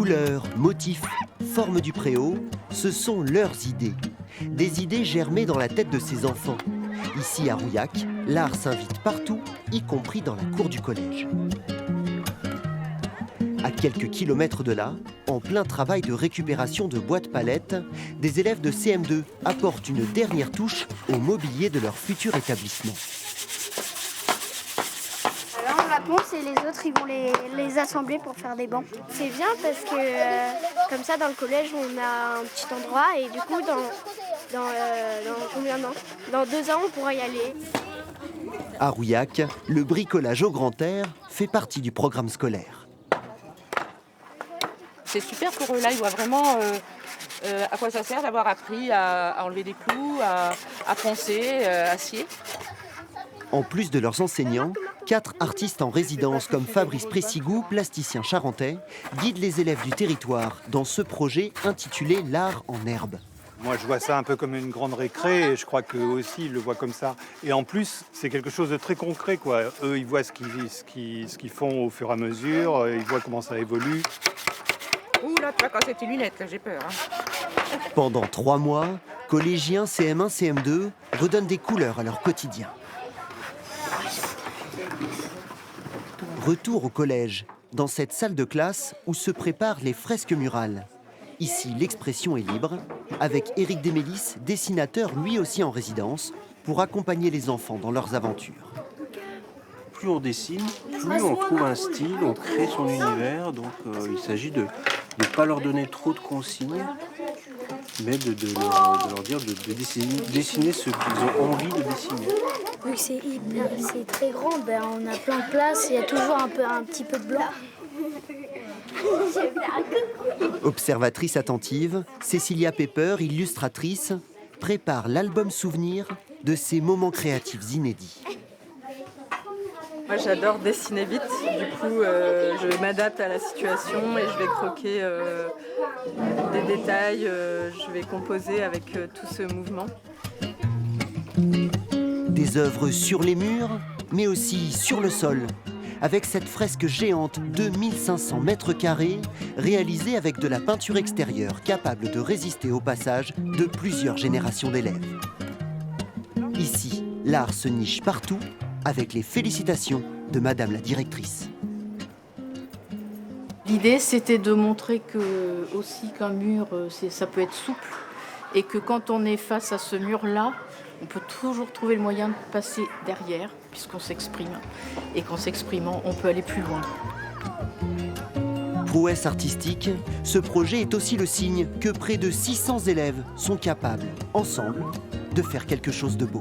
Couleurs, motifs, formes du préau, ce sont leurs idées. Des idées germées dans la tête de ces enfants. Ici à Rouillac, l'art s'invite partout, y compris dans la cour du collège. À quelques kilomètres de là, en plein travail de récupération de boîtes palettes, des élèves de CM2 apportent une dernière touche au mobilier de leur futur établissement. Alors on la ponce et les autres ils vont les assembler pour faire des bancs. C'est bien parce que comme ça dans le collège on a un petit endroit et du coup dans combien d'ans ? Dans 2 ans on pourra y aller. À Rouillac, le bricolage au grand air fait partie du programme scolaire. C'est super pour eux, là, ils voient vraiment à quoi ça sert d'avoir appris à enlever des clous, à poncer, à scier. En plus de leurs enseignants, 4 artistes en résidence comme Fabrice Pressigou, plasticien charentais, guident les élèves du territoire dans ce projet intitulé L'art en herbe. Moi, je vois ça un peu comme une grande récré et je crois qu'eux aussi, ils le voient comme ça. Et en plus, c'est quelque chose de très concret, quoi. Eux, ils voient ce qu'ils font au fur et à mesure, ils voient comment ça évolue. Ouh là, tu vas casser tes lunettes, là, j'ai peur. Hein. Pendant 3 mois, collégiens CM1, CM2 redonnent des couleurs à leur quotidien. Retour au collège, dans cette salle de classe où se préparent les fresques murales. Ici, l'expression est libre, avec Éric Desmélis, dessinateur lui aussi en résidence, pour accompagner les enfants dans leurs aventures. Plus on dessine, plus on trouve un style, on crée son univers. Donc il s'agit de ne pas leur donner trop de consignes, mais de leur dire de dessiner ce qu'ils ont envie de dessiner. Vu que c'est très grand, on a plein de place, il y a toujours un petit peu de blanc. Observatrice attentive, Cécilia Pepper, illustratrice, prépare l'album souvenir de ces moments créatifs inédits. Moi j'adore dessiner vite, du coup je m'adapte à la situation et je vais croquer des détails, je vais composer avec tout ce mouvement. Des œuvres sur les murs, mais aussi sur le sol, avec cette fresque géante de 1500 mètres carrés, réalisée avec de la peinture extérieure capable de résister au passage de plusieurs générations d'élèves. Ici, l'art se niche partout, avec les félicitations de Madame la directrice. L'idée, c'était de montrer aussi qu'un mur, ça peut être souple et que quand on est face à ce mur-là, on peut toujours trouver le moyen de passer derrière, puisqu'on s'exprime. Et qu'en s'exprimant, on peut aller plus loin. Prouesse artistique, ce projet est aussi le signe que près de 600 élèves sont capables, ensemble, de faire quelque chose de beau.